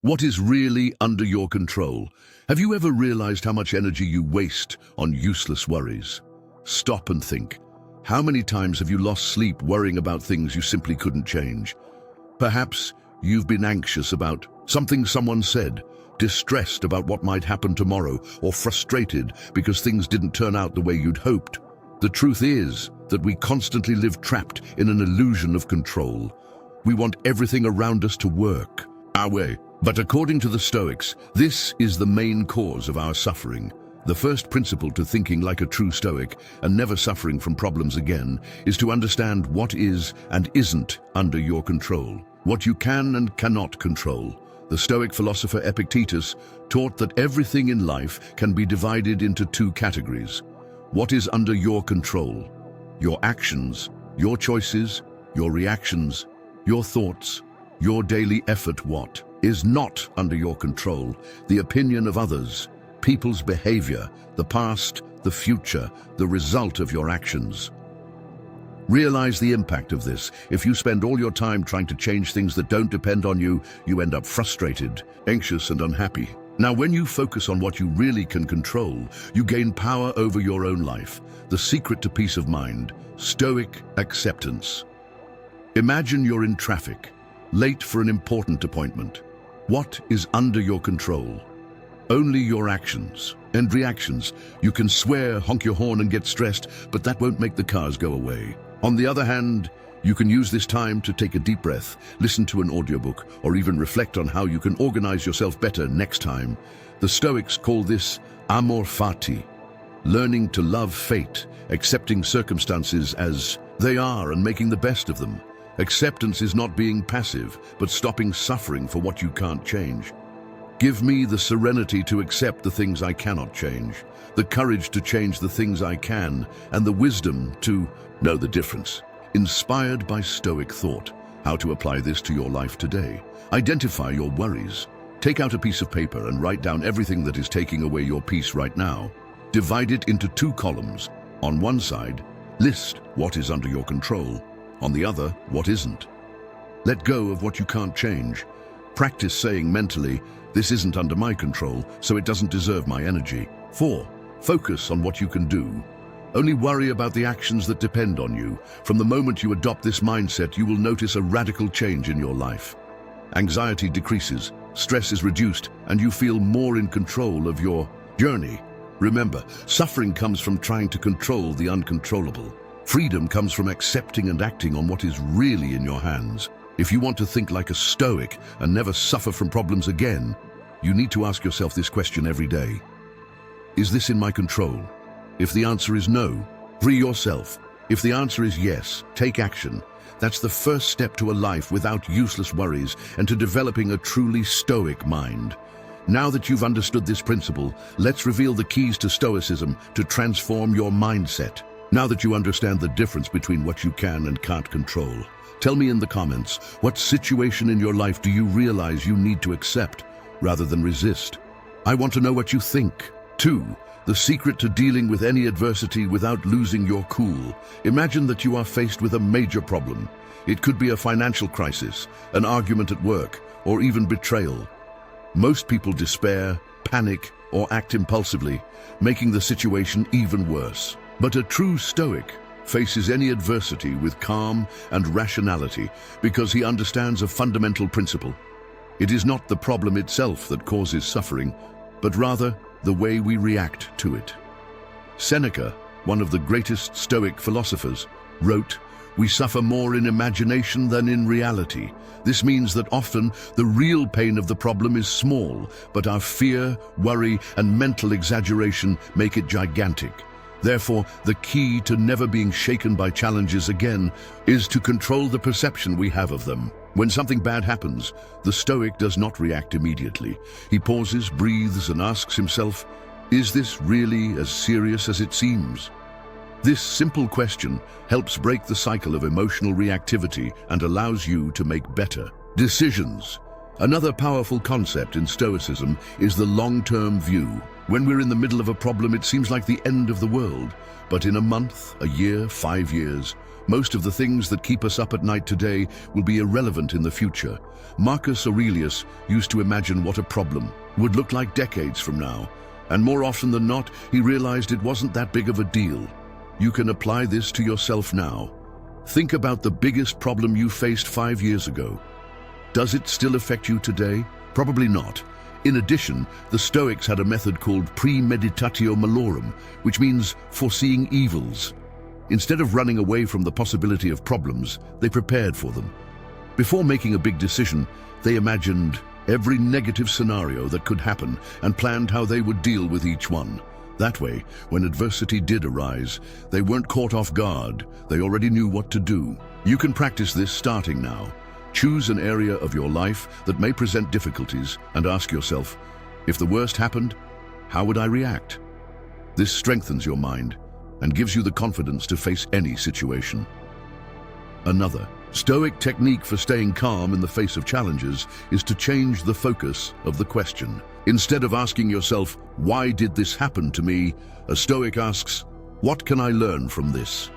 What is really under your control? Have you ever realized how much energy you waste on useless worries? Stop and think. How many times have you lost sleep worrying about things you simply couldn't change? Perhaps you've been anxious about something someone said, distressed about what might happen tomorrow, or frustrated because things didn't turn out the way you'd hoped. The truth is that we constantly live trapped in an illusion of control. We want everything around us to work our way. But according to the Stoics, this is the main cause of our suffering. The first principle to thinking like a true Stoic and never suffering from problems again is to understand what is and isn't under your control, what you can and cannot control. The Stoic philosopher Epictetus taught that everything in life can be divided into two categories. What is under your control? Your actions, your choices, your reactions, your thoughts, your daily effort. What is not under your control? The opinion of others, people's behavior, the past, the future, the result of your actions. Realize the impact of this. If you spend all your time trying to change things that don't depend on you, you end up frustrated, anxious, and unhappy. Now, when you focus on what you really can control, you gain power over your own life. The secret to peace of mind: Stoic acceptance. Imagine you're in traffic, late for an important appointment. What is under your control? Only your actions and reactions. You can swear, honk your horn, and get stressed, but that won't make the cars go away. On the other hand, you can use this time to take a deep breath, listen to an audiobook, or even reflect on how you can organize yourself better next time. The Stoics call this amor fati, learning to love fate, accepting circumstances as they are and making the best of them. Acceptance is not being passive, but stopping suffering for what you can't change. Give me the serenity to accept the things I cannot change, the courage to change the things I can, and the wisdom to know the difference. Inspired by Stoic thought, how to apply this to your life today. Identify your worries. Take out a piece of paper and write down everything that is taking away your peace right now. Divide it into two columns. On one side, list what is under your control. On the other, what isn't. Let go of what you can't change. Practice saying mentally, this isn't under my control, so it doesn't deserve my energy. 4. Focus on what you can do. Only worry about the actions that depend on you. From the moment you adopt this mindset, you will notice a radical change in your life. Anxiety decreases, stress is reduced, and you feel more in control of your journey. Remember, suffering comes from trying to control the uncontrollable. Freedom comes from accepting and acting on what is really in your hands. If you want to think like a Stoic and never suffer from problems again, you need to ask yourself this question every day. Is this in my control? If the answer is no, free yourself. If the answer is yes, take action. That's the first step to a life without useless worries and to developing a truly Stoic mind. Now that you've understood this principle, let's reveal the keys to Stoicism to transform your mindset. Now that you understand the difference between what you can and can't control, tell me in the comments, what situation in your life do you realize you need to accept rather than resist? I want to know what you think. 2. The secret to dealing with any adversity without losing your cool. Imagine that you are faced with a major problem. It could be a financial crisis, an argument at work, or even betrayal. Most people despair, panic, or act impulsively, making the situation even worse. But a true Stoic faces any adversity with calm and rationality because he understands a fundamental principle. It is not the problem itself that causes suffering, but rather the way we react to it. Seneca, one of the greatest Stoic philosophers, wrote, "We suffer more in imagination than in reality." This means that often the real pain of the problem is small, but our fear, worry, and mental exaggeration make it gigantic. Therefore, the key to never being shaken by challenges again is to control the perception we have of them. When something bad happens, the Stoic does not react immediately. He pauses, breathes, and asks himself, is this really as serious as it seems? This simple question helps break the cycle of emotional reactivity and allows you to make better decisions. Another powerful concept in Stoicism is the long-term view. When we're in the middle of a problem, it seems like the end of the world. But in a month, a year, 5 years, Most of the things that keep us up at night today will be irrelevant in the future. Marcus Aurelius used to imagine what a problem would look like decades from now, and more often than not, he realized it wasn't that big of a deal. You can apply this to yourself now. Think about the biggest problem you faced 5 years ago. Does it still affect you today? Probably not. In addition, the Stoics had a method called premeditatio malorum, which means foreseeing evils. Instead of running away from the possibility of problems, they prepared for them. Before making a big decision, they imagined every negative scenario that could happen and planned how they would deal with each one. That way, when adversity did arise, they weren't caught off guard. They already knew what to do. You can practice this starting now. Choose an area of your life that may present difficulties and ask yourself, if the worst happened, how would I react? This strengthens your mind and gives you the confidence to face any situation. Another Stoic technique for staying calm in the face of challenges is to change the focus of the question. Instead of asking yourself, why did this happen to me? A Stoic asks, what can I learn from this?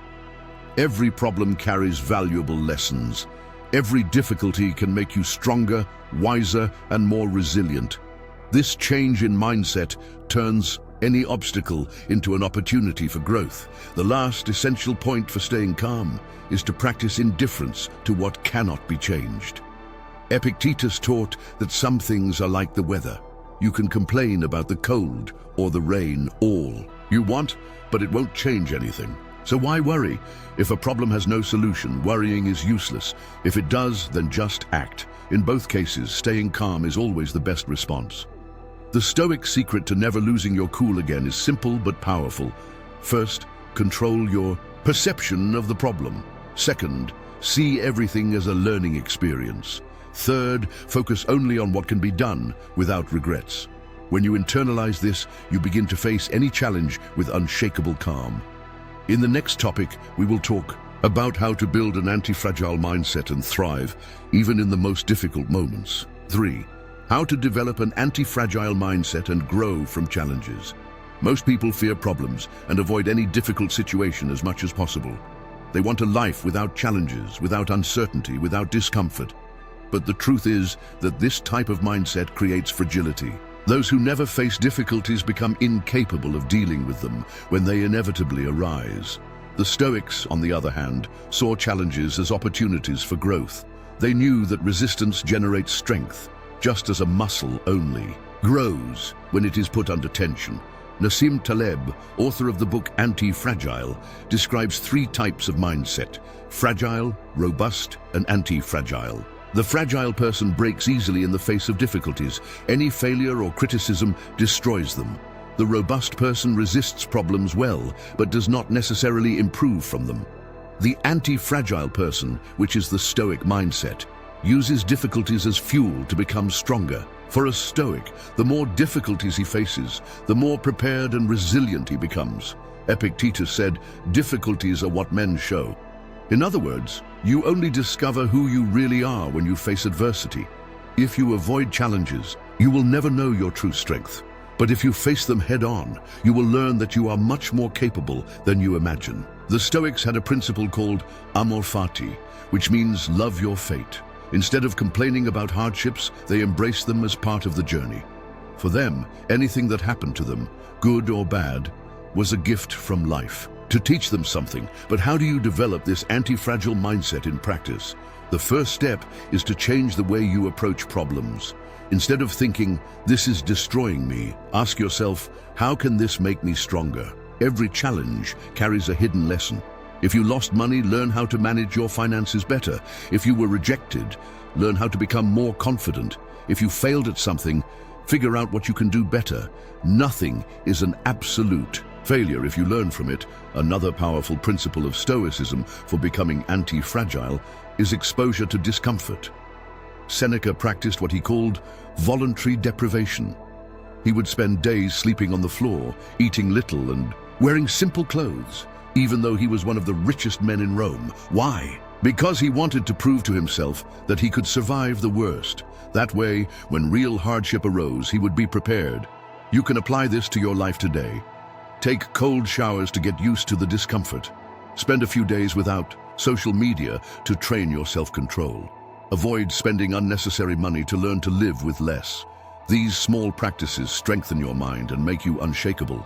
Every problem carries valuable lessons. Every difficulty can make you stronger, wiser, and more resilient. This change in mindset turns any obstacle into an opportunity for growth. The last essential point for staying calm is to practice indifference to what cannot be changed. Epictetus taught that some things are like the weather. You can complain about the cold or the rain all you want, but it won't change anything. So why worry? If a problem has no solution, worrying is useless. If it does, then just act. In both cases, staying calm is always the best response. The Stoic secret to never losing your cool again is simple but powerful. First, control your perception of the problem. Second, see everything as a learning experience. Third, focus only on what can be done without regrets. When you internalize this, you begin to face any challenge with unshakable calm. In the next topic, we will talk about how to build an anti-fragile mindset and thrive, even in the most difficult moments. 3. How to develop an anti-fragile mindset and grow from challenges. Most people fear problems and avoid any difficult situation as much as possible. They want a life without challenges, without uncertainty, without discomfort. But the truth is that this type of mindset creates fragility. Those who never face difficulties become incapable of dealing with them when they inevitably arise. The Stoics, on the other hand, saw challenges as opportunities for growth. They knew that resistance generates strength, just as a muscle only grows when it is put under tension. Nassim Taleb, author of the book Anti-Fragile, describes 3 types of mindset: fragile, robust, and anti-fragile. The fragile person breaks easily in the face of difficulties. Any failure or criticism destroys them. The robust person resists problems well, but does not necessarily improve from them. The anti-fragile person, which is the Stoic mindset, uses difficulties as fuel to become stronger. For a Stoic, the more difficulties he faces, the more prepared and resilient he becomes. Epictetus said, difficulties are what men show. In other words, you only discover who you really are when you face adversity. If you avoid challenges, you will never know your true strength. But if you face them head-on, you will learn that you are much more capable than you imagine. The Stoics had a principle called amor fati, which means love your fate. Instead of complaining about hardships, they embraced them as part of the journey. For them, anything that happened to them, good or bad, was a gift from life, to teach them something. But how do you develop this anti-fragile mindset in practice? The first step is to change the way you approach problems. Instead of thinking, this is destroying me, ask yourself, how can this make me stronger? Every challenge carries a hidden lesson. If you lost money, learn how to manage your finances better. If you were rejected, learn how to become more confident. If you failed at something, figure out what you can do better. Nothing is an absolute failure if you learn from it. Another powerful principle of Stoicism for becoming anti-fragile is exposure to discomfort. Seneca practiced what he called voluntary deprivation. He would spend days sleeping on the floor, eating little, and wearing simple clothes, even though he was one of the richest men in Rome. Why? Because he wanted to prove to himself that he could survive the worst. That way, when real hardship arose, he would be prepared. You can apply this to your life today. Take cold showers to get used to the discomfort. Spend a few days without social media to train your self-control. Avoid spending unnecessary money to learn to live with less. These small practices strengthen your mind and make you unshakable.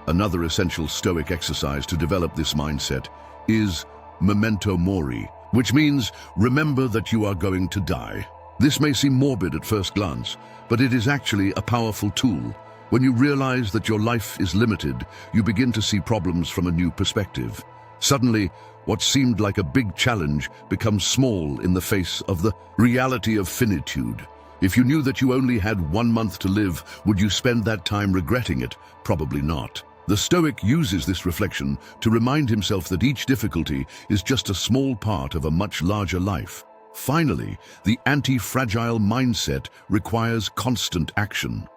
Another essential Stoic exercise to develop this mindset is memento mori, which means remember that you are going to die. This may seem morbid at first glance, but it is actually a powerful tool. When you realize that your life is limited, you begin to see problems from a new perspective. Suddenly, what seemed like a big challenge becomes small in the face of the reality of finitude. If you knew that you only had 1 month to live, would you spend that time regretting it? Probably not. The Stoic uses this reflection to remind himself that each difficulty is just a small part of a much larger life. Finally, the anti-fragile mindset requires constant action.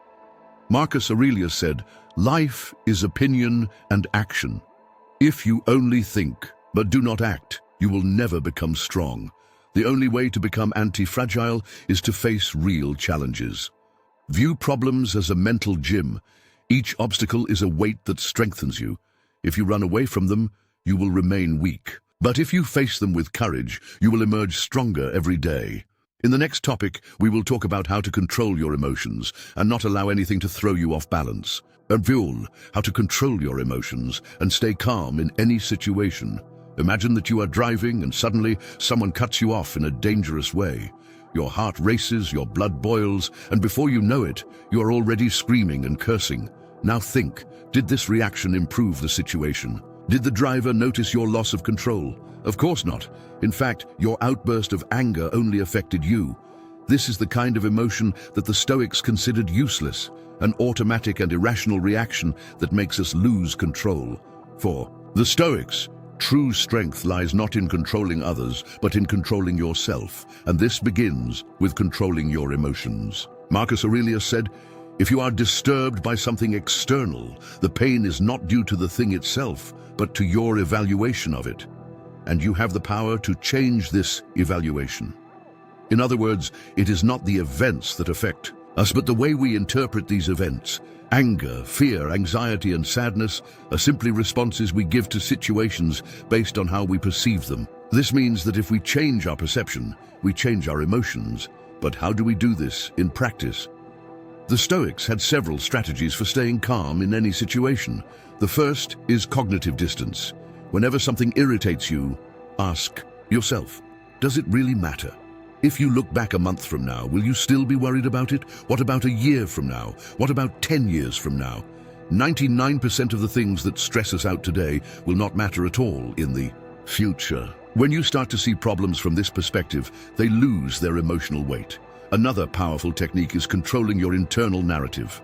Marcus Aurelius said, "Life is opinion and action. If you only think, but do not act, you will never become strong. The only way to become anti-fragile is to face real challenges. View problems as a mental gym. Each obstacle is a weight that strengthens you. If you run away from them, you will remain weak. But if you face them with courage, you will emerge stronger every day." In the next topic, we will talk about how to control your emotions and not allow anything to throw you off balance. How to control your emotions and stay calm in any situation. Imagine that you are driving and suddenly someone cuts you off in a dangerous way. Your heart races, your blood boils, and before you know it, you are already screaming and cursing. Now think, did this reaction improve the situation? Did the driver notice your loss of control? Of course not. In fact, your outburst of anger only affected you. This is the kind of emotion that the Stoics considered useless, an automatic and irrational reaction that makes us lose control. For the Stoics, true strength lies not in controlling others, but in controlling yourself, and this begins with controlling your emotions. Marcus Aurelius said, "If you are disturbed by something external, the pain is not due to the thing itself, but to your evaluation of it. And you have the power to change this evaluation." In other words, it is not the events that affect us, but the way we interpret these events. Anger, fear, anxiety, and sadness are simply responses we give to situations based on how we perceive them. This means that if we change our perception, we change our emotions. But how do we do this in practice? The Stoics had several strategies for staying calm in any situation. The first is cognitive distance. Whenever something irritates you, ask yourself, does it really matter? If you look back a month from now, will you still be worried about it? What about a year from now? What about 10 years from now? 99% of the things that stress us out today will not matter at all in the future. When you start to see problems from this perspective, they lose their emotional weight. Another powerful technique is controlling your internal narrative.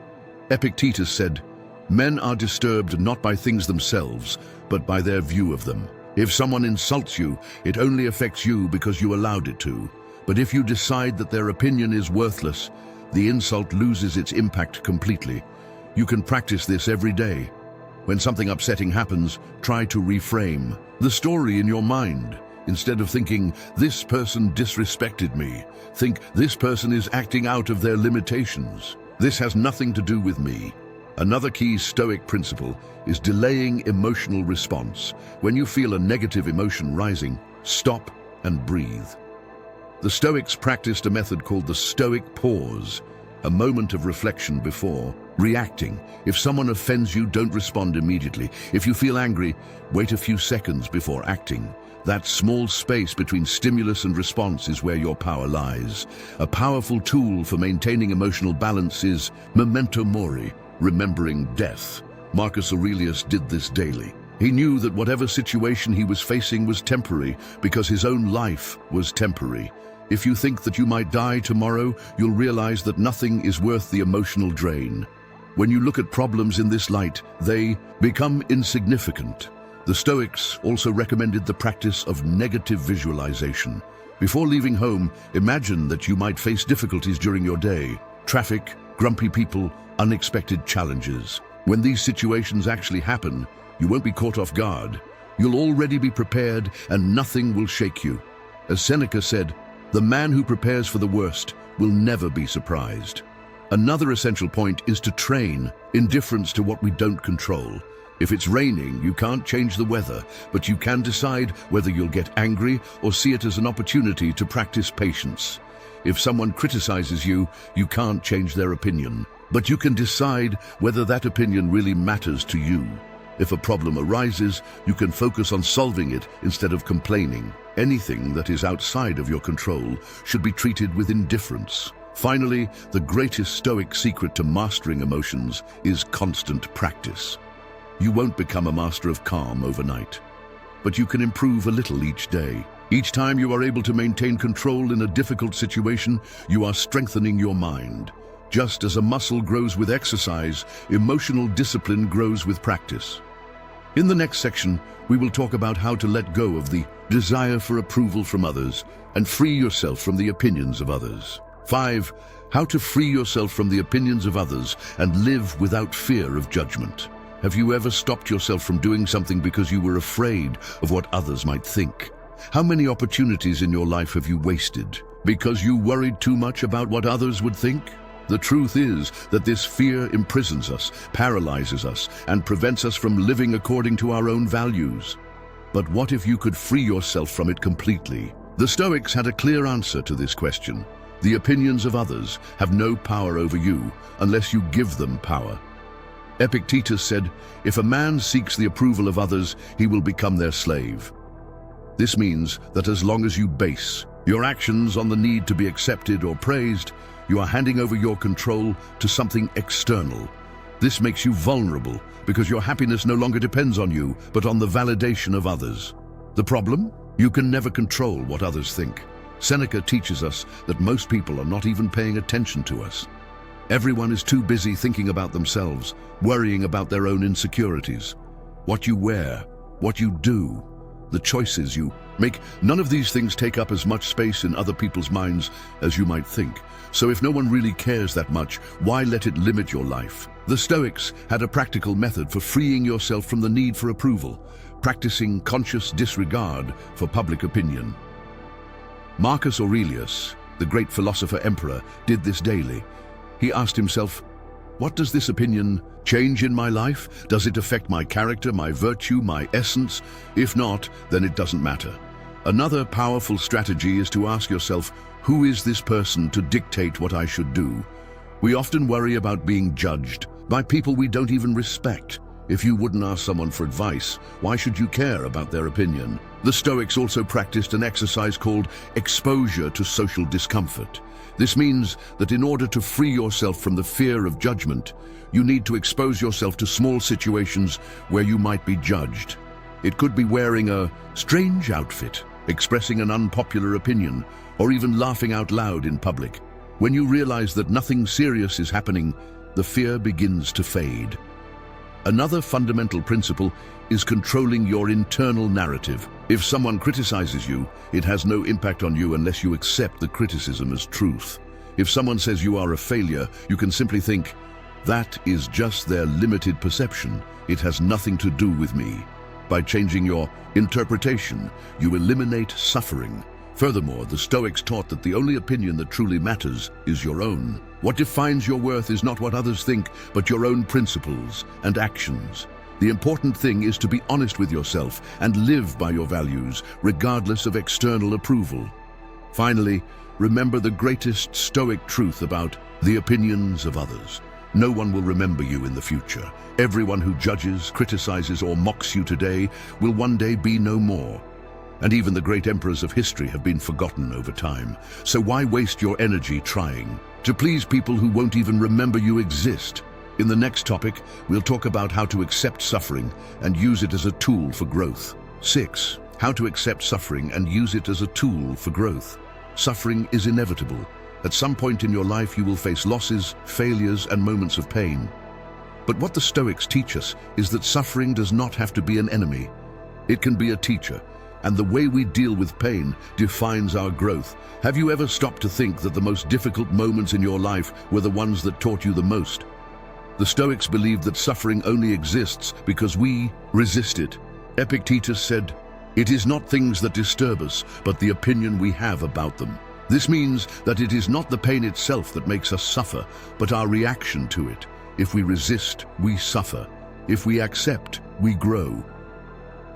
Epictetus said, "Men are disturbed not by things themselves, but by their view of them. If someone insults you, it only affects you because you allowed it to. But if you decide that their opinion is worthless, the insult loses its impact completely." You can practice this every day. When something upsetting happens, try to reframe the story in your mind. Instead of thinking, "This person disrespected me," think, "This person is acting out of their limitations. This has nothing to do with me." Another key Stoic principle is delaying emotional response. When you feel a negative emotion rising, stop and breathe. The Stoics practiced a method called the Stoic pause, a moment of reflection before reacting. If someone offends you, don't respond immediately. If you feel angry, wait a few seconds before acting. That small space between stimulus and response is where your power lies. A powerful tool for maintaining emotional balance is memento mori, remembering death. Marcus Aurelius did this daily. He knew that whatever situation he was facing was temporary because his own life was temporary. If you think that you might die tomorrow, you'll realize that nothing is worth the emotional drain. When you look at problems in this light, they become insignificant. The Stoics also recommended the practice of negative visualization. Before leaving home, imagine that you might face difficulties during your day. Traffic, grumpy people, unexpected challenges. When these situations actually happen, you won't be caught off guard. You'll already be prepared and nothing will shake you. As Seneca said, "The man who prepares for the worst will never be surprised." Another essential point is to train indifference to what we don't control. If it's raining, you can't change the weather, but you can decide whether you'll get angry or see it as an opportunity to practice patience. If someone criticizes you, you can't change their opinion, but you can decide whether that opinion really matters to you. If a problem arises, you can focus on solving it instead of complaining. Anything that is outside of your control should be treated with indifference. Finally, the greatest Stoic secret to mastering emotions is constant practice. You won't become a master of calm overnight, but you can improve a little each day. Each time you are able to maintain control in a difficult situation, you are strengthening your mind. Just as a muscle grows with exercise, emotional discipline grows with practice. In the next section, we will talk about how to let go of the desire for approval from others and free yourself from the opinions of others. 5. How to free yourself from the opinions of others and live without fear of judgment. Have you ever stopped yourself from doing something because you were afraid of what others might think? How many opportunities in your life have you wasted because you worried too much about what others would think? The truth is that this fear imprisons us, paralyzes us, and prevents us from living according to our own values. But what if you could free yourself from it completely? The Stoics had a clear answer to this question. The opinions of others have no power over you unless you give them power. Epictetus said, "If a man seeks the approval of others, he will become their slave." This means that as long as you base your actions on the need to be accepted or praised, you are handing over your control to something external. This makes you vulnerable because your happiness no longer depends on you, but on the validation of others. The problem? You can never control what others think. Seneca teaches us that most people are not even paying attention to us. Everyone is too busy thinking about themselves, worrying about their own insecurities. What you wear, what you do, the choices you make, none of these things take up as much space in other people's minds as you might think. So if no one really cares that much, why let it limit your life? The Stoics had a practical method for freeing yourself from the need for approval, practicing conscious disregard for public opinion. Marcus Aurelius, the great philosopher-emperor, did this daily. He asked himself, what does this opinion change in my life? Does it affect my character, my virtue, my essence? If not, then it doesn't matter. Another powerful strategy is to ask yourself, who is this person to dictate what I should do? We often worry about being judged by people we don't even respect. If you wouldn't ask someone for advice, why should you care about their opinion? The Stoics also practiced an exercise called exposure to social discomfort. This means that in order to free yourself from the fear of judgment, you need to expose yourself to small situations where you might be judged. It could be wearing a strange outfit, expressing an unpopular opinion, or even laughing out loud in public. When you realize that nothing serious is happening, the fear begins to fade. Another fundamental principle is controlling your internal narrative. If someone criticizes you, it has no impact on you unless you accept the criticism as truth. If someone says you are a failure, you can simply think, that is just their limited perception. It has nothing to do with me. By changing your interpretation, you eliminate suffering. Furthermore, the Stoics taught that the only opinion that truly matters is your own. What defines your worth is not what others think, but your own principles and actions. The important thing is to be honest with yourself and live by your values, regardless of external approval. Finally, remember the greatest Stoic truth about the opinions of others. No one will remember you in the future. Everyone who judges, criticizes, or mocks you today will one day be no more. And even the great emperors of history have been forgotten over time. So why waste your energy trying to please people who won't even remember you exist? In the next topic, we'll talk about how to accept suffering and use it as a tool for growth. 6. How to accept suffering and use it as a tool for growth. Suffering is inevitable. At some point in your life, you will face losses, failures, and moments of pain. But what the Stoics teach us is that suffering does not have to be an enemy. It can be a teacher. And the way we deal with pain defines our growth. Have you ever stopped to think that the most difficult moments in your life were the ones that taught you the most? The Stoics believed that suffering only exists because we resist it. Epictetus said, "It is not things that disturb us, but the opinion we have about them." This means that it is not the pain itself that makes us suffer, but our reaction to it. If we resist, we suffer. If we accept, we grow.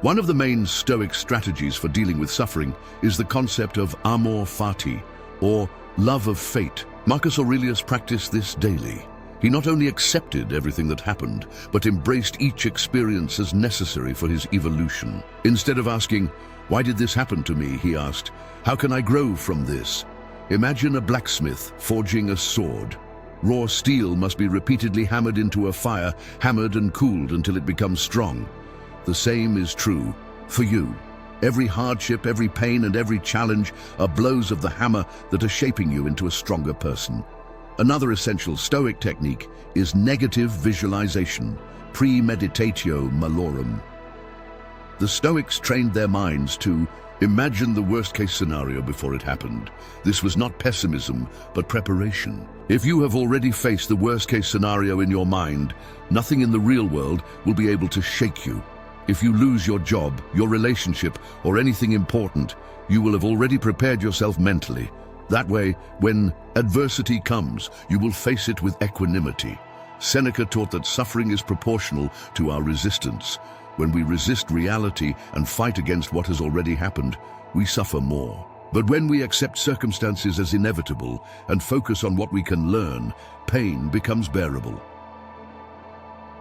One of the main Stoic strategies for dealing with suffering is the concept of amor fati, or love of fate. Marcus Aurelius practiced this daily. He not only accepted everything that happened, but embraced each experience as necessary for his evolution. Instead of asking, "Why did this happen to me?" he asked, "How can I grow from this?" Imagine a blacksmith forging a sword. Raw steel must be repeatedly hammered into a fire, hammered and cooled until it becomes strong. The same is true for you. Every hardship, every pain, and every challenge are blows of the hammer that are shaping you into a stronger person. Another essential Stoic technique is negative visualization, premeditatio malorum. The Stoics trained their minds to imagine the worst-case scenario before it happened. This was not pessimism, but preparation. If you have already faced the worst-case scenario in your mind, nothing in the real world will be able to shake you. If you lose your job, your relationship, or anything important, you will have already prepared yourself mentally. That way, when adversity comes, you will face it with equanimity. Seneca taught that suffering is proportional to our resistance. When we resist reality and fight against what has already happened, we suffer more. But when we accept circumstances as inevitable and focus on what we can learn, pain becomes bearable.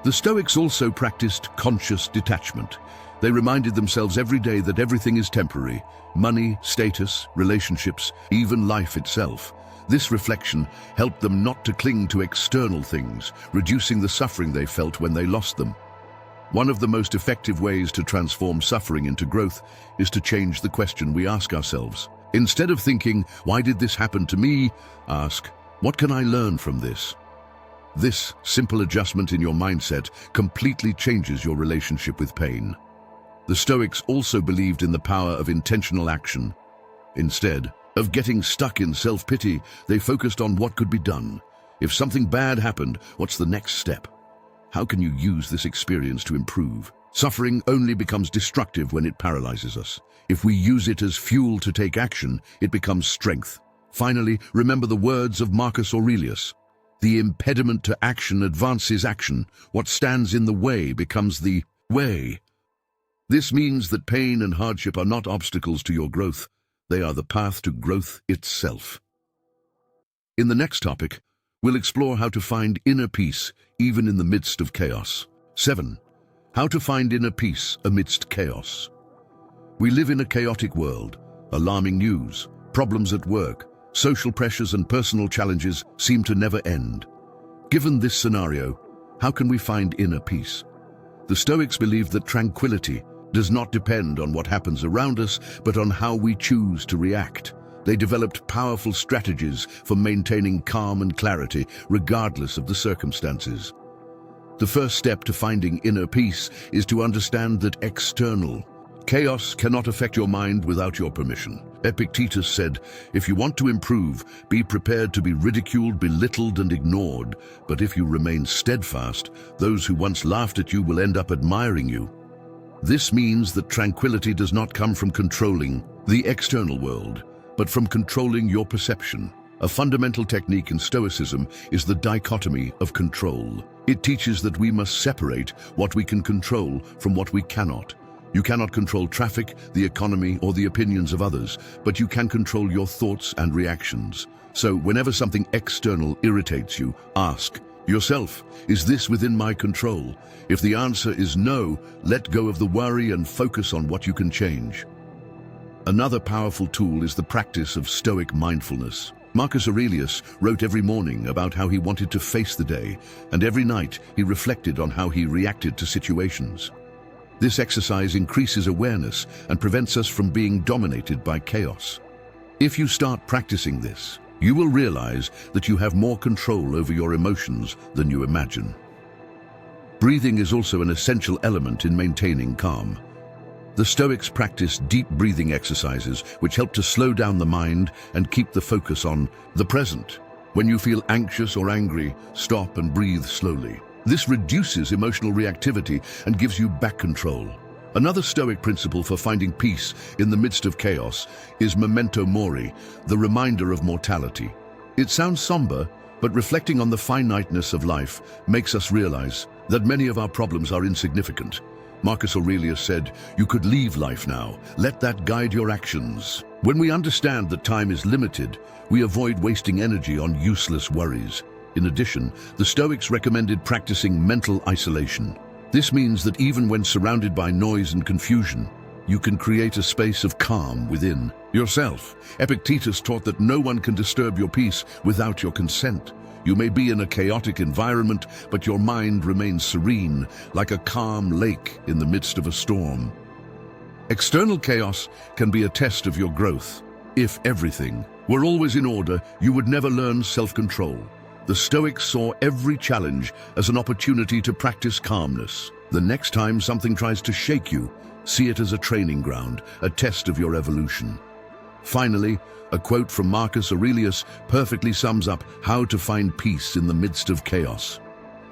The Stoics also practiced conscious detachment. They reminded themselves every day that everything is temporary: money, status, relationships, even life itself. This reflection helped them not to cling to external things, reducing the suffering they felt when they lost them. One of the most effective ways to transform suffering into growth is to change the question we ask ourselves. Instead of thinking, "Why did this happen to me?" ask, "What can I learn from this?" This simple adjustment in your mindset completely changes your relationship with pain. The Stoics also believed in the power of intentional action. Instead of getting stuck in self-pity, they focused on what could be done. If something bad happened, what's the next step? How can you use this experience to improve? Suffering only becomes destructive when it paralyzes us. If we use it as fuel to take action, it becomes strength. Finally, remember the words of Marcus Aurelius. The impediment to action advances action. What stands in the way becomes the way. This means that pain and hardship are not obstacles to your growth. They are the path to growth itself. In the next topic, we'll explore how to find inner peace even in the midst of chaos. 7. How to find inner peace amidst chaos. We live in a chaotic world. Alarming news, problems at work, social pressures and personal challenges seem to never end. Given this scenario, how can we find inner peace? The Stoics believed that tranquility does not depend on what happens around us, but on how we choose to react. They developed powerful strategies for maintaining calm and clarity, regardless of the circumstances. The first step to finding inner peace is to understand that external chaos cannot affect your mind without your permission. Epictetus said, "If you want to improve, be prepared to be ridiculed, belittled, and ignored. But if you remain steadfast, those who once laughed at you will end up admiring you." This means that tranquility does not come from controlling the external world, but from controlling your perception. A fundamental technique in Stoicism is the dichotomy of control. It teaches that we must separate what we can control from what we cannot. You cannot control traffic, the economy, or the opinions of others, but you can control your thoughts and reactions. So whenever something external irritates you, ask yourself, is this within my control? If the answer is no, let go of the worry and focus on what you can change. Another powerful tool is the practice of Stoic mindfulness. Marcus Aurelius wrote every morning about how he wanted to face the day, and every night he reflected on how he reacted to situations. This exercise increases awareness and prevents us from being dominated by chaos. If you start practicing this, you will realize that you have more control over your emotions than you imagine. Breathing is also an essential element in maintaining calm. The Stoics practiced deep breathing exercises which help to slow down the mind and keep the focus on the present. When you feel anxious or angry, stop and breathe slowly. This reduces emotional reactivity and gives you back control. Another Stoic principle for finding peace in the midst of chaos is memento mori, the reminder of mortality. It sounds somber, but reflecting on the finiteness of life makes us realize that many of our problems are insignificant. Marcus Aurelius said, "You could leave life now. Let that guide your actions." When we understand that time is limited, we avoid wasting energy on useless worries. In addition, the Stoics recommended practicing mental isolation. This means that even when surrounded by noise and confusion, you can create a space of calm within yourself. Epictetus taught that no one can disturb your peace without your consent. You may be in a chaotic environment, but your mind remains serene, like a calm lake in the midst of a storm. External chaos can be a test of your growth. If everything were always in order, you would never learn self-control. The Stoics saw every challenge as an opportunity to practice calmness. The next time something tries to shake you, see it as a training ground, a test of your evolution. Finally, a quote from Marcus Aurelius perfectly sums up how to find peace in the midst of chaos.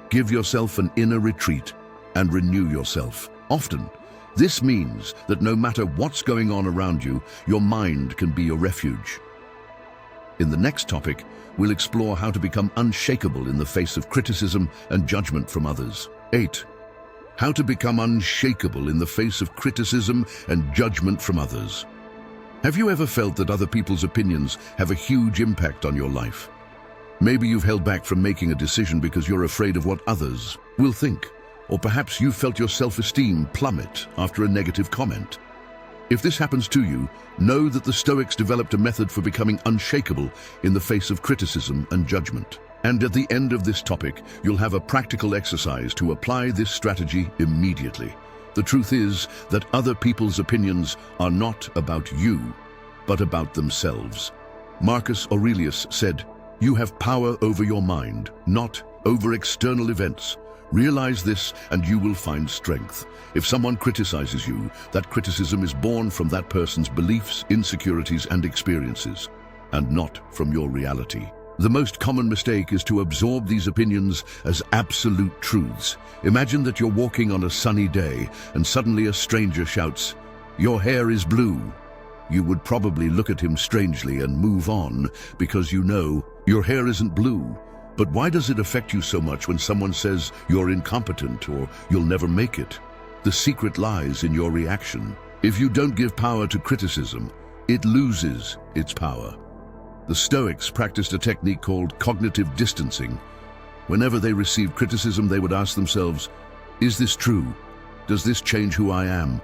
Give yourself an inner retreat and renew yourself. Often, this means that no matter what's going on around you, your mind can be your refuge. In the next topic, we'll explore how to become unshakable in the face of criticism and judgment from others. 8. How to become unshakable in the face of criticism and judgment from others. Have you ever felt that other people's opinions have a huge impact on your life? Maybe you've held back from making a decision because you're afraid of what others will think. Or perhaps you've felt your self-esteem plummet after a negative comment. If this happens to you, know that the Stoics developed a method for becoming unshakable in the face of criticism and judgment. And at the end of this topic, you'll have a practical exercise to apply this strategy immediately. The truth is that other people's opinions are not about you, but about themselves. Marcus Aurelius said, "You have power over your mind, not over external events. Realize this and you will find strength." If someone criticizes you, that criticism is born from that person's beliefs, insecurities, and experiences, and not from your reality. The most common mistake is to absorb these opinions as absolute truths. Imagine that you're walking on a sunny day and suddenly a stranger shouts, "Your hair is blue." You would probably look at him strangely and move on because you know your hair isn't blue. But why does it affect you so much when someone says you're incompetent or you'll never make it? The secret lies in your reaction. If you don't give power to criticism, it loses its power. The Stoics practiced a technique called cognitive distancing. Whenever they received criticism, they would ask themselves, "Is this true? Does this change who I am?"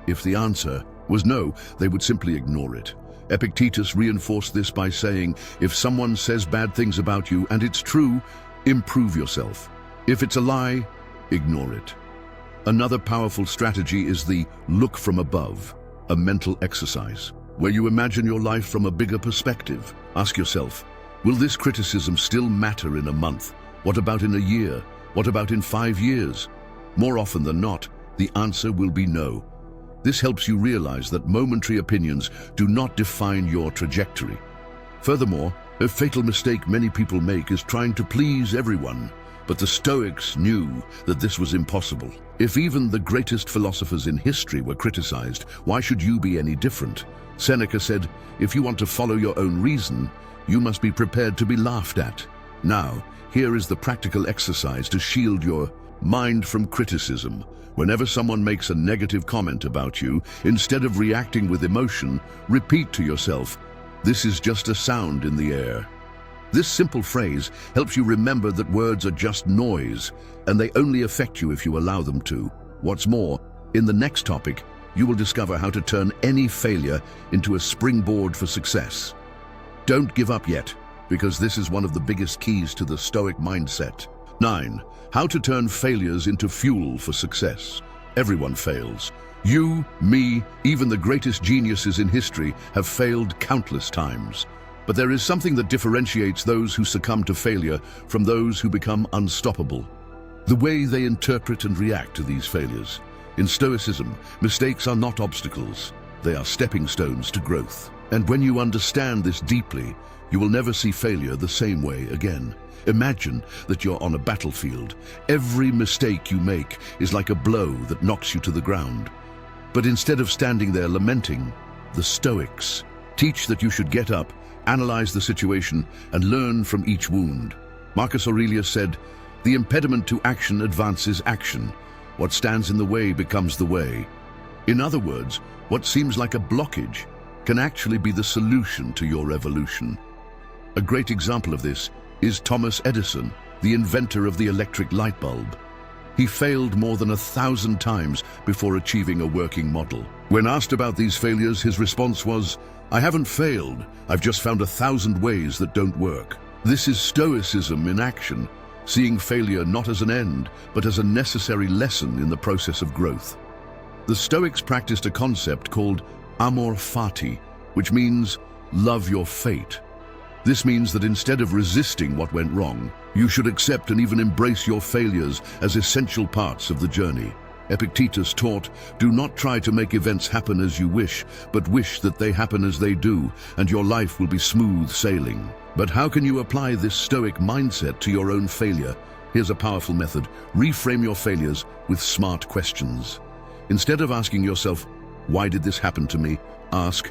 If the answer was no, they would simply ignore it. Epictetus reinforced this by saying, "If someone says bad things about you and it's true, improve yourself. If it's a lie, ignore it." Another powerful strategy is the look from above, a mental exercise, where you imagine your life from a bigger perspective. Ask yourself, will this criticism still matter in a month? What about in a year? What about in 5 years? More often than not, the answer will be no. This helps you realize that momentary opinions do not define your trajectory. Furthermore, a fatal mistake many people make is trying to please everyone. But the Stoics knew that this was impossible. If even the greatest philosophers in history were criticized, why should you be any different? Seneca said, "If you want to follow your own reason, you must be prepared to be laughed at." Now, here is the practical exercise to shield your mind from criticism. Whenever someone makes a negative comment about you, instead of reacting with emotion, repeat to yourself, "This is just a sound in the air." This simple phrase helps you remember that words are just noise, and they only affect you if you allow them to. What's more, in the next topic, you will discover how to turn any failure into a springboard for success. Don't give up yet, because this is one of the biggest keys to the Stoic mindset. 9. How to turn failures into fuel for success. Everyone fails. You, me, even the greatest geniuses in history have failed countless times. But there is something that differentiates those who succumb to failure from those who become unstoppable: the way they interpret and react to these failures. In Stoicism, mistakes are not obstacles, they are stepping stones to growth. And when you understand this deeply, you will never see failure the same way again. Imagine that you're on a battlefield. Every mistake you make is like a blow that knocks you to the ground. But instead of standing there lamenting, the Stoics teach that you should get up, analyze the situation, and learn from each wound. Marcus Aurelius said, The impediment to action advances action. What stands in the way becomes the way. In other words, what seems like a blockage can actually be the solution to your evolution. A great example of this is Thomas Edison, the inventor of the electric light bulb. He failed more than 1,000 times before achieving a working model. When asked about these failures, his response was, "I haven't failed, I've just found 1,000 ways that don't work." This is Stoicism in action, seeing failure not as an end, but as a necessary lesson in the process of growth. The Stoics practiced a concept called amor fati, which means love your fate. This means that instead of resisting what went wrong, you should accept and even embrace your failures as essential parts of the journey. Epictetus taught, "Do not try to make events happen as you wish, but wish that they happen as they do, and your life will be smooth sailing." But how can you apply this Stoic mindset to your own failure? Here's a powerful method. Reframe your failures with smart questions. Instead of asking yourself, "Why did this happen to me?" ask,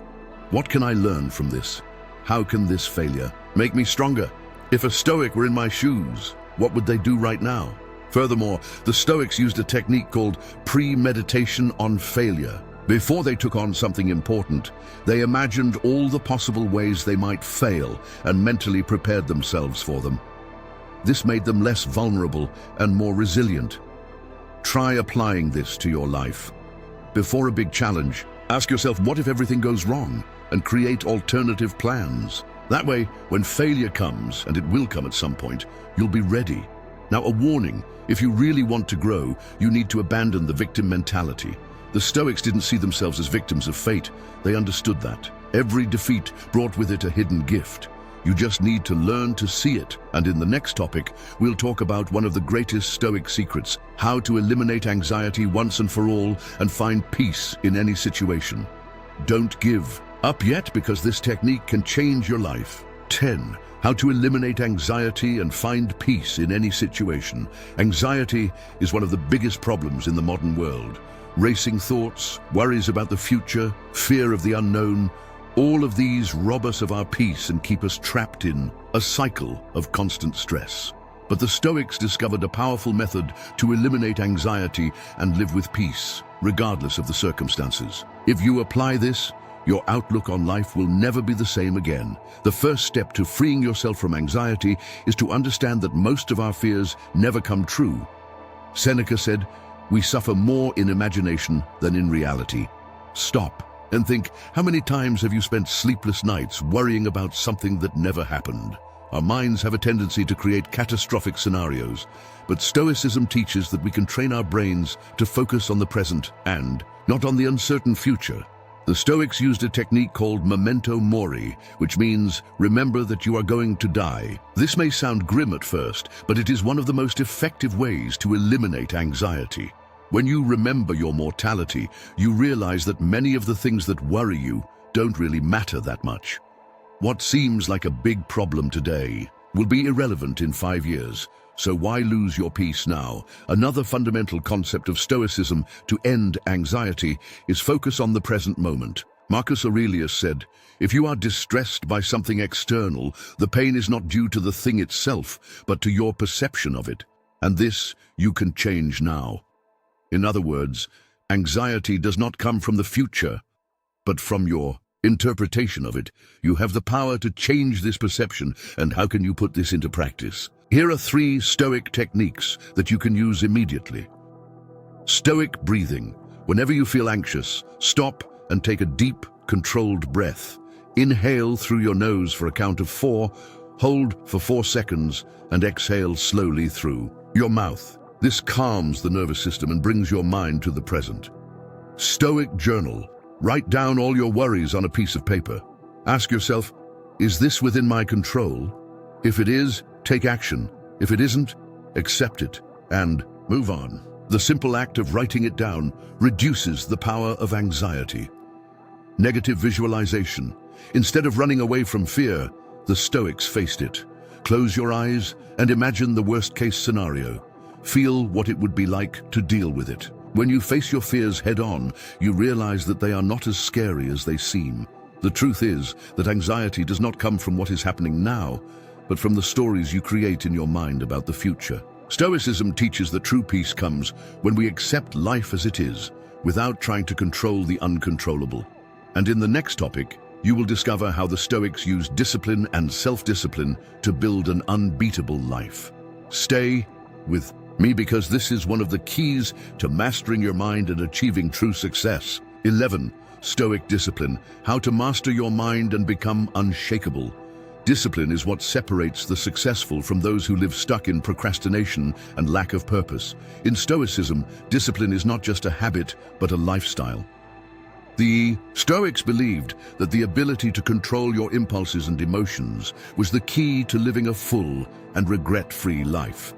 "What can I learn from this? How can this failure make me stronger? If a Stoic were in my shoes, what would they do right now?" Furthermore, the Stoics used a technique called premeditation on failure. Before they took on something important, they imagined all the possible ways they might fail and mentally prepared themselves for them. This made them less vulnerable and more resilient. Try applying this to your life. Before a big challenge, ask yourself, what if everything goes wrong? And create alternative plans. That way, when failure comes, and it will come at some point, you'll be ready. Now, a warning, if you really want to grow, you need to abandon the victim mentality. The Stoics didn't see themselves as victims of fate. They understood that. Every defeat brought with it a hidden gift. You just need to learn to see it. And in the next topic, we'll talk about one of the greatest Stoic secrets, how to eliminate anxiety once and for all and find peace in any situation. Don't give up yet, because this technique can change your life. 10. How to eliminate anxiety and find peace in any situation. Anxiety is one of the biggest problems in the modern world. Racing thoughts, worries about the future, fear of the unknown, all of these rob us of our peace and keep us trapped in a cycle of constant stress. But the Stoics discovered a powerful method to eliminate anxiety and live with peace, regardless of the circumstances. If you apply this, your outlook on life will never be the same again. The first step to freeing yourself from anxiety is to understand that most of our fears never come true. Seneca said, "We suffer more in imagination than in reality." Stop and think, how many times have you spent sleepless nights worrying about something that never happened? Our minds have a tendency to create catastrophic scenarios, but Stoicism teaches that we can train our brains to focus on the present and not on the uncertain future. The Stoics used a technique called memento mori, which means remember that you are going to die. This may sound grim at first, but it is one of the most effective ways to eliminate anxiety. When you remember your mortality, you realize that many of the things that worry you don't really matter that much. What seems like a big problem today will be irrelevant in 5 years. So why lose your peace now? Another fundamental concept of Stoicism to end anxiety is focus on the present moment. Marcus Aurelius said, "If you are distressed by something external, the pain is not due to the thing itself, but to your perception of it. And this you can change now." In other words, anxiety does not come from the future, but from your interpretation of it. You have the power to change this perception, and how can you put this into practice? Here are 3 Stoic techniques that you can use immediately. Stoic breathing. Whenever you feel anxious, stop and take a deep, controlled breath. Inhale through your nose for a count of 4, hold for 4 seconds, and exhale slowly through your mouth. This calms the nervous system and brings your mind to the present. Stoic journal. Write down all your worries on a piece of paper. Ask yourself, is this within my control? If it is, take action. If it isn't, accept it and move on. The simple act of writing it down reduces the power of anxiety. Negative visualization. Instead of running away from fear, the Stoics faced it. Close your eyes and imagine the worst-case scenario. Feel what it would be like to deal with it. When you face your fears head-on, you realize that they are not as scary as they seem. The truth is that anxiety does not come from what is happening now, but from the stories you create in your mind about the future. Stoicism teaches that true peace comes when we accept life as it is, without trying to control the uncontrollable. And in the next topic, you will discover how the Stoics use discipline and self-discipline to build an unbeatable life. Stay with me because this is one of the keys to mastering your mind and achieving true success. 11. Stoic discipline, how to master your mind and become unshakable. Discipline is what separates the successful from those who live stuck in procrastination and lack of purpose. In Stoicism, discipline is not just a habit, but a lifestyle. The Stoics believed that the ability to control your impulses and emotions was the key to living a full and regret-free life.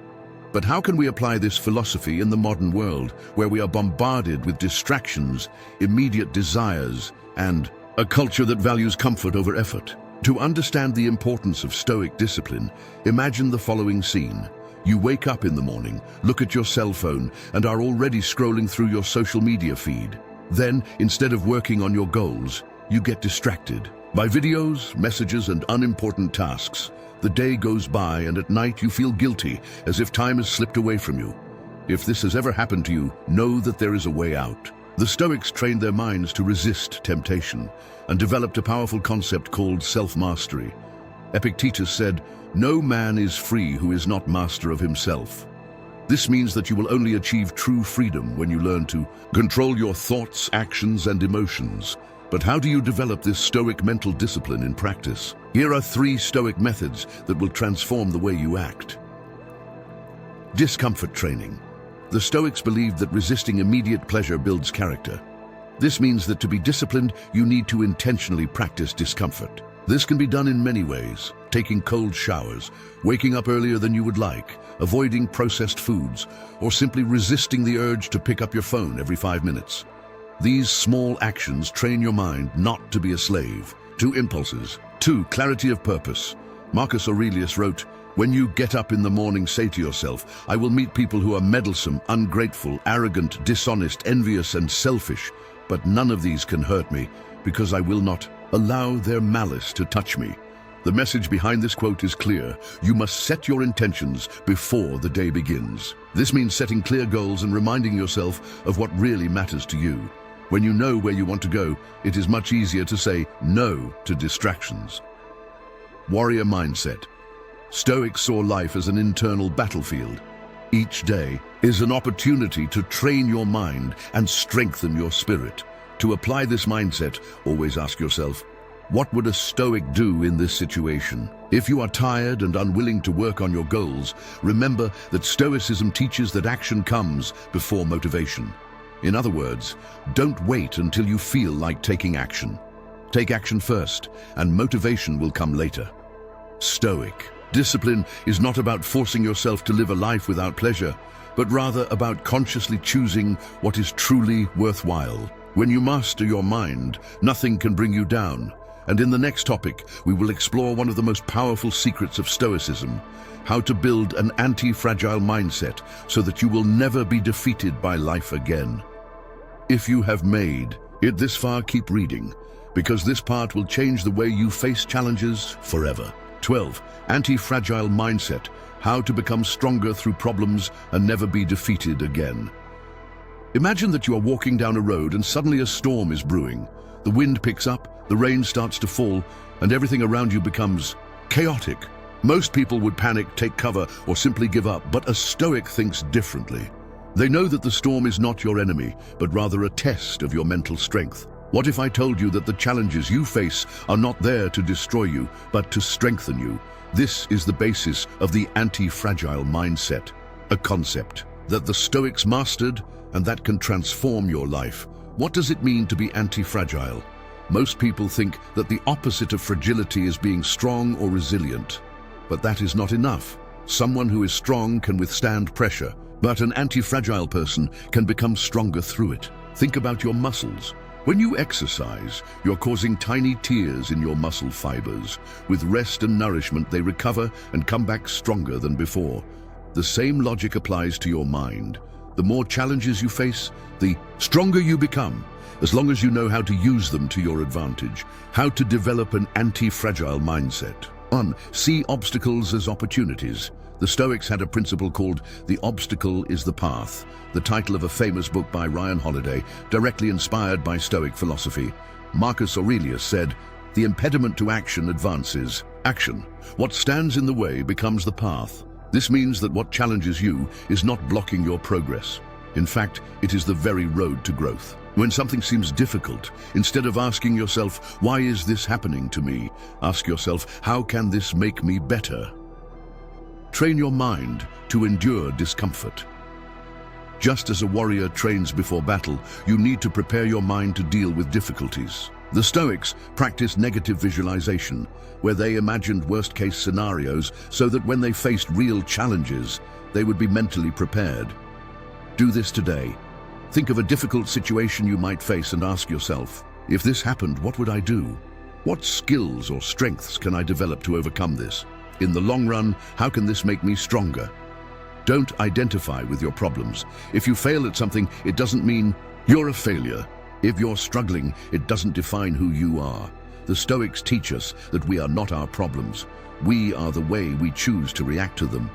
But how can we apply this philosophy in the modern world, where we are bombarded with distractions, immediate desires, and a culture that values comfort over effort? To understand the importance of Stoic discipline, imagine the following scene. You wake up in the morning, look at your cell phone, and are already scrolling through your social media feed. Then, instead of working on your goals, you get distracted by videos, messages, and unimportant tasks. The day goes by, and at night you feel guilty, as if time has slipped away from you. If this has ever happened to you, know that there is a way out. The Stoics trained their minds to resist temptation and developed a powerful concept called self-mastery. Epictetus said, "No man is free who is not master of himself." This means that you will only achieve true freedom when you learn to control your thoughts, actions, and emotions. But how do you develop this Stoic mental discipline in practice? Here are 3 Stoic methods that will transform the way you act. Discomfort training. The Stoics believed that resisting immediate pleasure builds character. This means that to be disciplined, you need to intentionally practice discomfort. This can be done in many ways: taking cold showers, waking up earlier than you would like, avoiding processed foods, or simply resisting the urge to pick up your phone every 5 minutes. These small actions train your mind not to be a slave to impulses. 2. Clarity of purpose. Marcus Aurelius wrote, "When you get up in the morning, say to yourself, I will meet people who are meddlesome, ungrateful, arrogant, dishonest, envious, and selfish, but none of these can hurt me, because I will not allow their malice to touch me." The message behind this quote is clear. You must set your intentions before the day begins. This means setting clear goals and reminding yourself of what really matters to you. When you know where you want to go, it is much easier to say no to distractions. Warrior mindset. Stoics saw life as an internal battlefield. Each day is an opportunity to train your mind and strengthen your spirit. To apply this mindset, always ask yourself, what would a Stoic do in this situation? If you are tired and unwilling to work on your goals, remember that Stoicism teaches that action comes before motivation. In other words, don't wait until you feel like taking action. Take action first, and motivation will come later. Stoic discipline is not about forcing yourself to live a life without pleasure, but rather about consciously choosing what is truly worthwhile. When you master your mind, nothing can bring you down. And in the next topic, we will explore one of the most powerful secrets of Stoicism: how to build an anti-fragile mindset so that you will never be defeated by life again. If you have made it this far, keep reading, because this part will change the way you face challenges forever. 12. Anti-fragile mindset, how to become stronger through problems and never be defeated again. Imagine that you are walking down a road and suddenly a storm is brewing. The wind picks up, the rain starts to fall, and everything around you becomes chaotic. Most people would panic, take cover, or simply give up, but a Stoic thinks differently. They know that the storm is not your enemy, but rather a test of your mental strength. What if I told you that the challenges you face are not there to destroy you, but to strengthen you? This is the basis of the anti-fragile mindset, a concept that the Stoics mastered and that can transform your life. What does it mean to be anti-fragile? Most people think that the opposite of fragility is being strong or resilient. But that is not enough. Someone who is strong can withstand pressure, but an anti-fragile person can become stronger through it. Think about your muscles. When you exercise, you're causing tiny tears in your muscle fibers. With rest and nourishment, they recover and come back stronger than before. The same logic applies to your mind. The more challenges you face, the stronger you become, as long as you know how to use them to your advantage. How to develop an anti-fragile mindset. 1. See obstacles as opportunities. The Stoics had a principle called "the obstacle is the path," the title of a famous book by Ryan Holiday, directly inspired by Stoic philosophy. Marcus Aurelius said, "The impediment to action advances action. What stands in the way becomes the path." This means that what challenges you is not blocking your progress. In fact, it is the very road to growth. When something seems difficult, instead of asking yourself, "Why is this happening to me?" ask yourself, "How can this make me better?" Train your mind to endure discomfort. Just as a warrior trains before battle, you need to prepare your mind to deal with difficulties. The Stoics practiced negative visualization, where they imagined worst-case scenarios so that when they faced real challenges, they would be mentally prepared. Do this today. Think of a difficult situation you might face and ask yourself, "If this happened, what would I do? What skills or strengths can I develop to overcome this? In the long run, how can this make me stronger?" Don't identify with your problems. If you fail at something, it doesn't mean you're a failure. If you're struggling, it doesn't define who you are. The Stoics teach us that we are not our problems. We are the way we choose to react to them.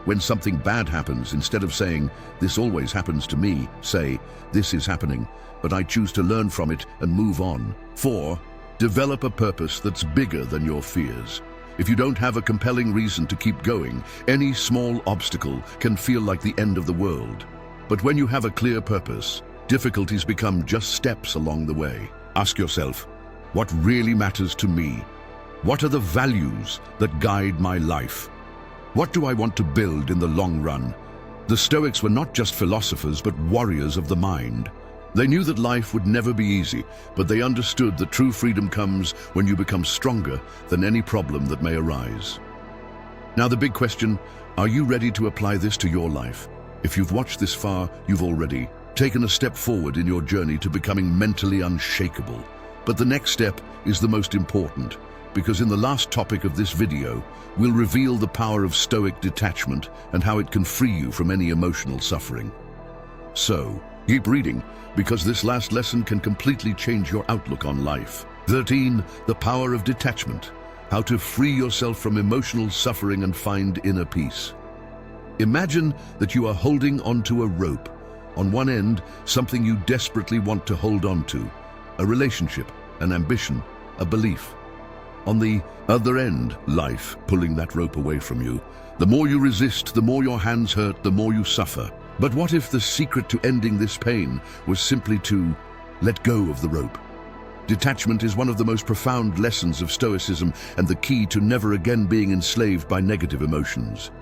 When something bad happens, instead of saying, "This always happens to me," say, "This is happening, but I choose to learn from it and move on." 4. Develop a purpose that's bigger than your fears. If you don't have a compelling reason to keep going, any small obstacle can feel like the end of the world. But when you have a clear purpose, difficulties become just steps along the way. Ask yourself, what really matters to me? What are the values that guide my life? What do I want to build in the long run? The Stoics were not just philosophers, but warriors of the mind. They knew that life would never be easy, but they understood that true freedom comes when you become stronger than any problem that may arise. Now the big question, are you ready to apply this to your life? If you've watched this far, you've already taken a step forward in your journey to becoming mentally unshakable. But the next step is the most important, because in the last topic of this video, we'll reveal the power of Stoic detachment and how it can free you from any emotional suffering. So, keep reading, because this last lesson can completely change your outlook on life. 13. The power of detachment. How to free yourself from emotional suffering and find inner peace. Imagine that you are holding onto a rope. On one end, something you desperately want to hold on to, a relationship, an ambition, a belief. On the other end, life pulling that rope away from you. The more you resist, the more your hands hurt, the more you suffer. But what if the secret to ending this pain was simply to let go of the rope? Detachment is one of the most profound lessons of Stoicism and the key to never again being enslaved by negative emotions.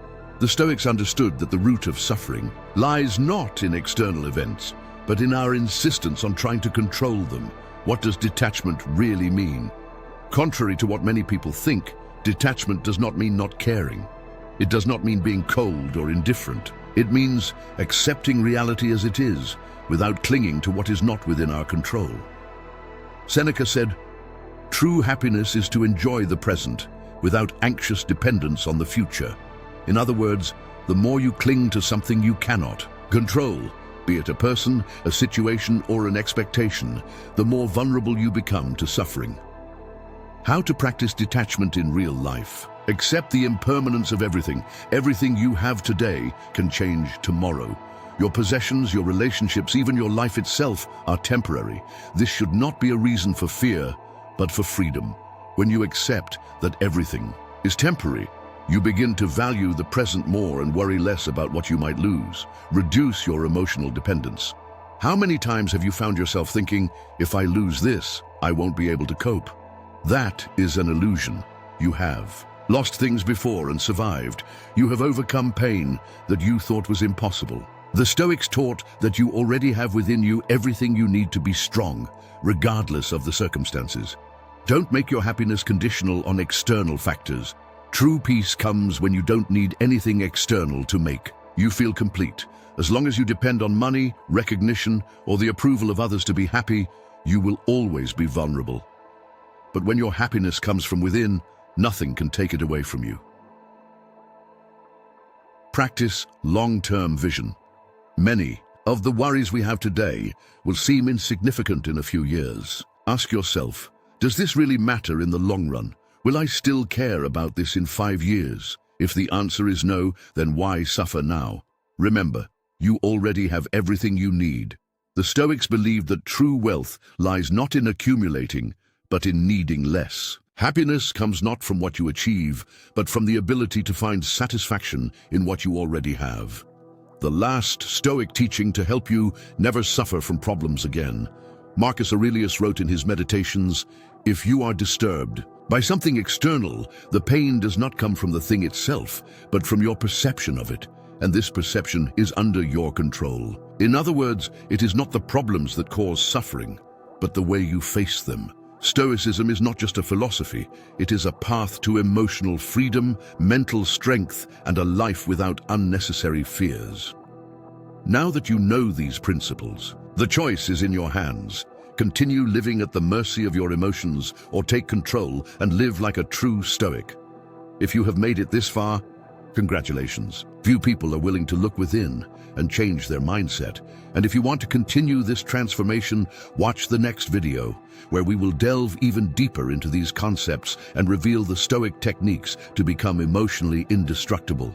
The Stoics understood that the root of suffering lies not in external events, but in our insistence on trying to control them. What does detachment really mean? Contrary to what many people think, detachment does not mean not caring. It does not mean being cold or indifferent. It means accepting reality as it is, without clinging to what is not within our control. Seneca said, "True happiness is to enjoy the present, without anxious dependence on the future." In other words, the more you cling to something you cannot control, be it a person, a situation, or an expectation, the more vulnerable you become to suffering. How to practice detachment in real life. Accept the impermanence of everything. Everything you have today can change tomorrow. Your possessions, your relationships, even your life itself are temporary. This should not be a reason for fear, but for freedom. When you accept that everything is temporary, you begin to value the present more and worry less about what you might lose. Reduce your emotional dependence. How many times have you found yourself thinking, "If I lose this, I won't be able to cope"? That is an illusion. You have lost things before and survived. You have overcome pain that you thought was impossible. The Stoics taught that you already have within you everything you need to be strong, regardless of the circumstances. Don't make your happiness conditional on external factors. True peace comes when you don't need anything external to make you feel complete. As long as you depend on money, recognition, or the approval of others to be happy, you will always be vulnerable. But when your happiness comes from within, nothing can take it away from you. Practice long-term vision. Many of the worries we have today will seem insignificant in a few years. Ask yourself, does this really matter in the long run? Will I still care about this in 5 years? If the answer is no, then why suffer now? Remember, you already have everything you need. The Stoics believed that true wealth lies not in accumulating, but in needing less. Happiness comes not from what you achieve, but from the ability to find satisfaction in what you already have. The last Stoic teaching to help you never suffer from problems again. Marcus Aurelius wrote in his Meditations, "If you are disturbed by something external, the pain does not come from the thing itself, but from your perception of it, and this perception is under your control." In other words, it is not the problems that cause suffering, but the way you face them. Stoicism is not just a philosophy, it is a path to emotional freedom, mental strength, and a life without unnecessary fears. Now that you know these principles, the choice is in your hands. Continue living at the mercy of your emotions, or take control and live like a true Stoic. If you have made it this far, congratulations. Few people are willing to look within and change their mindset. And if you want to continue this transformation, watch the next video, where we will delve even deeper into these concepts and reveal the Stoic techniques to become emotionally indestructible.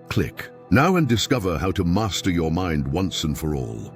Click now and discover how to master your mind once and for all.